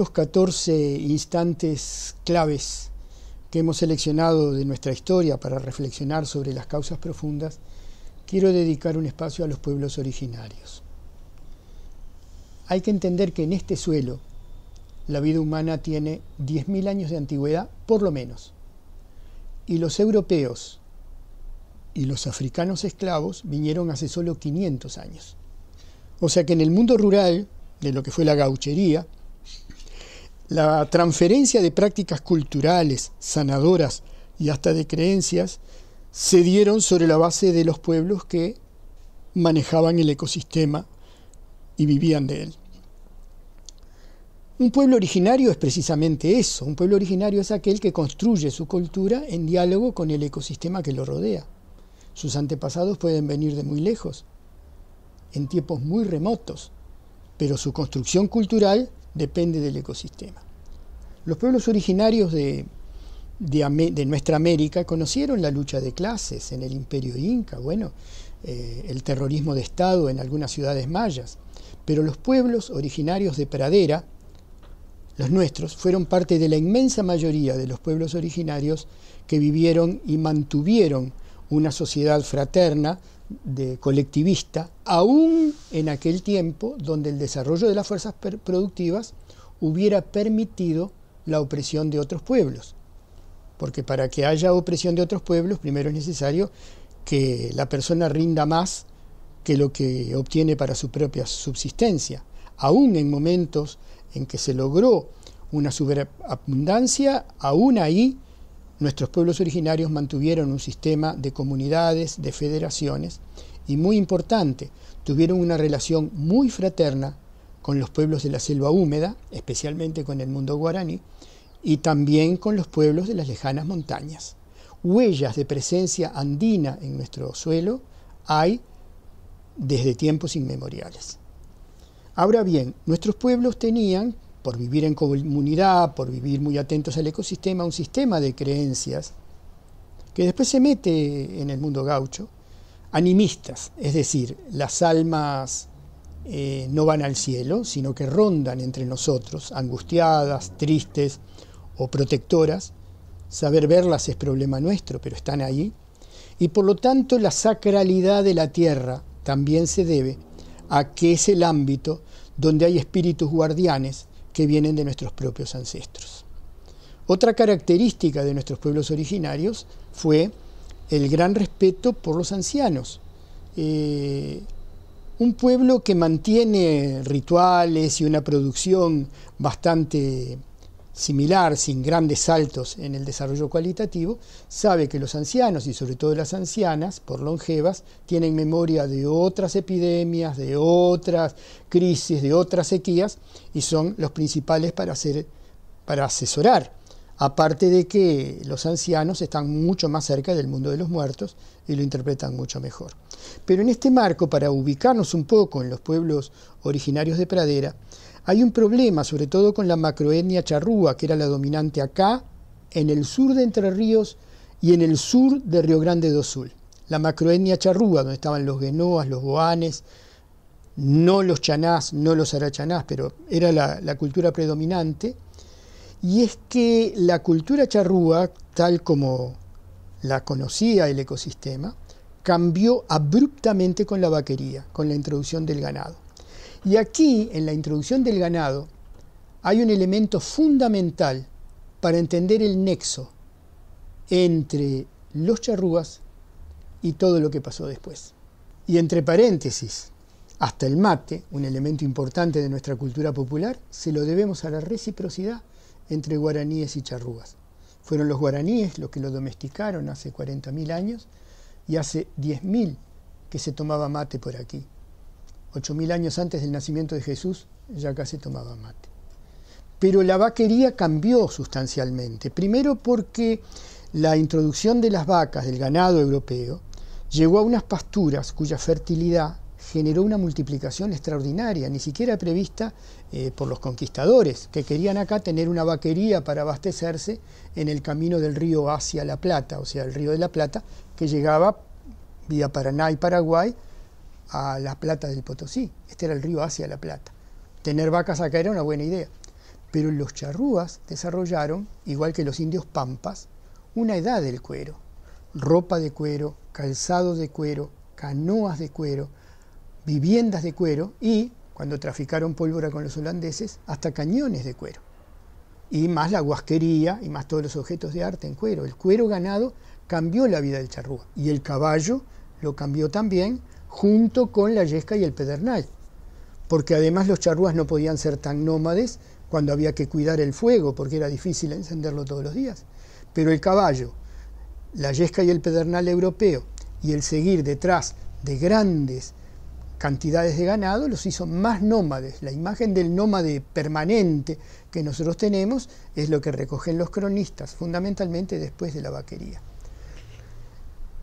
estos 14 instantes claves que hemos seleccionado de nuestra historia para reflexionar sobre las causas profundas, quiero dedicar un espacio a los pueblos originarios. Hay que entender que en este suelo la vida humana tiene 10.000 años de antigüedad, por lo menos. Y los europeos y los africanos esclavos vinieron hace solo 500 años. O sea que en el mundo rural, de lo que fue la gauchería, la transferencia de prácticas culturales, sanadoras y hasta de creencias se dieron sobre la base de los pueblos que manejaban el ecosistema y vivían de él. Un pueblo originario es precisamente eso. Un pueblo originario es aquel que construye su cultura en diálogo con el ecosistema que lo rodea. Sus antepasados pueden venir de muy lejos, en tiempos muy remotos, pero su construcción cultural depende del ecosistema. Los pueblos originarios de nuestra América conocieron la lucha de clases en el Imperio Inca, el terrorismo de Estado en algunas ciudades mayas, pero los pueblos originarios de pradera, los nuestros, fueron parte de la inmensa mayoría de los pueblos originarios que vivieron y mantuvieron una sociedad fraterna, colectivista, aún en aquel tiempo donde el desarrollo de las fuerzas productivas hubiera permitido la opresión de otros pueblos. Porque para que haya opresión de otros pueblos, primero es necesario que la persona rinda más que lo que obtiene para su propia subsistencia. Aún en momentos en que se logró una superabundancia, aún ahí nuestros pueblos originarios mantuvieron un sistema de comunidades, de federaciones, y muy importante, tuvieron una relación muy fraterna con los pueblos de la selva húmeda, especialmente con el mundo guaraní, y también con los pueblos de las lejanas montañas. Huellas de presencia andina en nuestro suelo hay desde tiempos inmemoriales. Ahora bien, nuestros pueblos tenían, por vivir en comunidad, por vivir muy atentos al ecosistema, un sistema de creencias que después se mete en el mundo gaucho, animistas, es decir, las almas no van al cielo, sino que rondan entre nosotros, angustiadas, tristes o protectoras. Saber verlas es problema nuestro, pero están ahí. Y por lo tanto la sacralidad de la tierra también se debe a que es el ámbito donde hay espíritus guardianes que vienen de nuestros propios ancestros. Otra característica de nuestros pueblos originarios fue el gran respeto por los ancianos. Un pueblo que mantiene rituales y una producción bastante similar, sin grandes saltos en el desarrollo cualitativo, sabe que los ancianos, y sobre todo las ancianas, por longevas, tienen memoria de otras epidemias, de otras crisis, de otras sequías, y son los principales para asesorar. Aparte de que los ancianos están mucho más cerca del mundo de los muertos y lo interpretan mucho mejor. Pero en este marco, para ubicarnos un poco en los pueblos originarios de pradera, hay un problema, sobre todo con la macroetnia charrúa, que era la dominante acá, en el sur de Entre Ríos y en el sur de Río Grande do Sul. La macroetnia charrúa, donde estaban los guenoas, los boanes, no los chanás, no los arachanás, pero era la cultura predominante. Y es que la cultura charrúa, tal como la conocía el ecosistema, cambió abruptamente con la vaquería, con la introducción del ganado. Y aquí, en la introducción del ganado, hay un elemento fundamental para entender el nexo entre los charrúas y todo lo que pasó después. Y entre paréntesis, hasta el mate, un elemento importante de nuestra cultura popular, se lo debemos a la reciprocidad entre guaraníes y charrúas. Fueron los guaraníes los que lo domesticaron hace 40.000 años y hace 10.000 que se tomaba mate por aquí. 8.000 años antes del nacimiento de Jesús ya acá se tomaba mate. Pero la vaquería cambió sustancialmente. Primero porque la introducción de las vacas, del ganado europeo, llegó a unas pasturas cuya fertilidad generó una multiplicación extraordinaria, ni siquiera prevista por los conquistadores, que querían acá tener una vaquería para abastecerse en el camino del río hacia La Plata, o sea, el río de la Plata, que llegaba vía Paraná y Paraguay a La Plata del Potosí. Este era el río hacia La Plata. Tener vacas acá era una buena idea. Pero los charrúas desarrollaron, igual que los indios pampas, una edad del cuero. Ropa de cuero, calzado de cuero, canoas de cuero, viviendas de cuero y, cuando traficaron pólvora con los holandeses, hasta cañones de cuero. Y más la guasquería y más todos los objetos de arte en cuero. El cuero ganado cambió la vida del charrúa y el caballo lo cambió también junto con la yesca y el pedernal. Porque además los charrúas no podían ser tan nómades cuando había que cuidar el fuego porque era difícil encenderlo todos los días. Pero el caballo, la yesca y el pedernal europeo y el seguir detrás de grandes cantidades de ganado los hizo más nómades. La imagen del nómade permanente que nosotros tenemos es lo que recogen los cronistas, fundamentalmente después de la vaquería.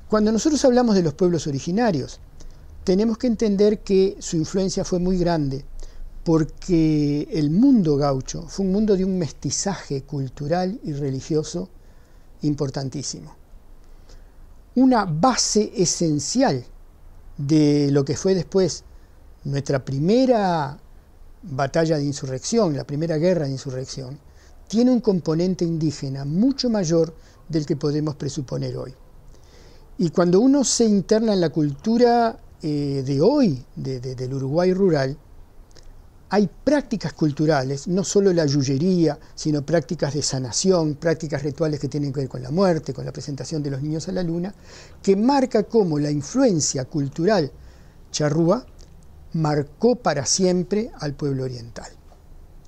Cuando nosotros hablamos de los pueblos originarios, tenemos que entender que su influencia fue muy grande, porque el mundo gaucho fue un mundo de un mestizaje cultural y religioso importantísimo. Una base esencial de lo que fue después nuestra primera batalla de insurrección, la primera guerra de insurrección, tiene un componente indígena mucho mayor del que podemos presuponer hoy. Y cuando uno se interna en la cultura de hoy, del Uruguay rural, hay prácticas culturales, no solo la yullería, sino prácticas de sanación, prácticas rituales que tienen que ver con la muerte, con la presentación de los niños a la luna, que marca cómo la influencia cultural charrúa marcó para siempre al pueblo oriental.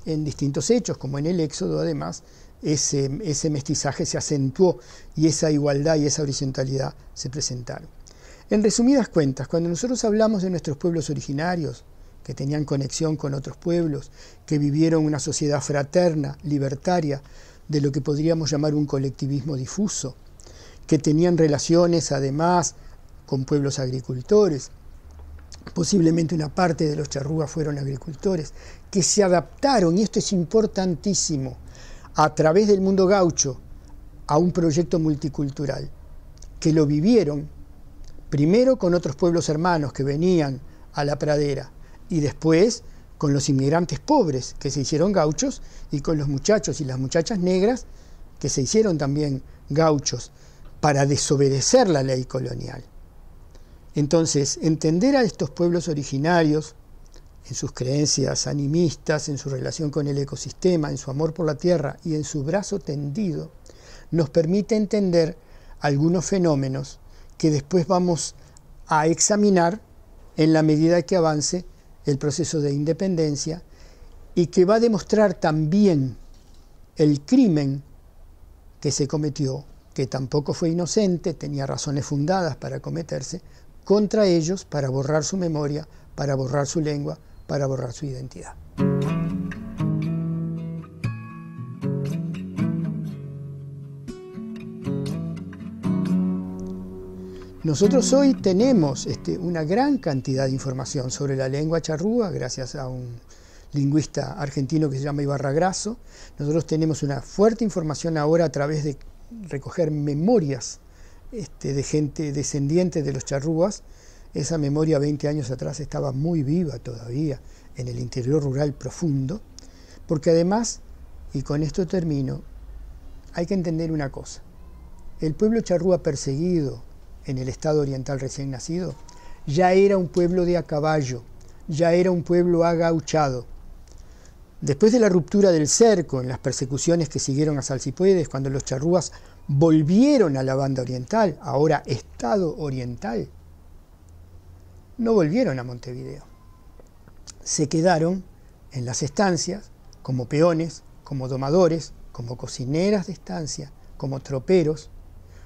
En distintos hechos, como en el Éxodo, además, ese mestizaje se acentuó y esa igualdad y esa horizontalidad se presentaron. En resumidas cuentas, cuando nosotros hablamos de nuestros pueblos originarios, que tenían conexión con otros pueblos, que vivieron una sociedad fraterna, libertaria, de lo que podríamos llamar un colectivismo difuso, que tenían relaciones además con pueblos agricultores, posiblemente una parte de los charrúas fueron agricultores, que se adaptaron, y esto es importantísimo, a través del mundo gaucho, a un proyecto multicultural, que lo vivieron primero con otros pueblos hermanos que venían a la pradera, y después con los inmigrantes pobres que se hicieron gauchos y con los muchachos y las muchachas negras que se hicieron también gauchos para desobedecer la ley colonial. Entonces, entender a estos pueblos originarios en sus creencias animistas, en su relación con el ecosistema, en su amor por la tierra y en su brazo tendido, nos permite entender algunos fenómenos que después vamos a examinar en la medida que avance el proceso de independencia y que va a demostrar también el crimen que se cometió, que tampoco fue inocente, tenía razones fundadas para cometerse, contra ellos para borrar su memoria, para borrar su lengua, para borrar su identidad. Nosotros hoy tenemos una gran cantidad de información sobre la lengua charrúa, gracias a un lingüista argentino que se llama Ibarra Grasso. Nosotros tenemos una fuerte información ahora a través de recoger memorias de gente descendiente de los charrúas. Esa memoria 20 años atrás estaba muy viva todavía en el interior rural profundo, porque además, y con esto termino, hay que entender una cosa. El pueblo charrúa perseguido en el estado oriental recién nacido, ya era un pueblo de a caballo, ya era un pueblo agauchado. Después de la ruptura del cerco, en las persecuciones que siguieron a Salsipuedes, cuando los charrúas volvieron a la banda oriental, ahora estado oriental, no volvieron a Montevideo. Se quedaron en las estancias como peones, como domadores, como cocineras de estancia, como troperos,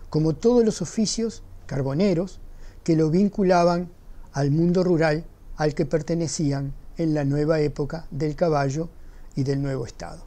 como todos los oficios carboneros que lo vinculaban al mundo rural al que pertenecían en la nueva época del caballo y del nuevo Estado.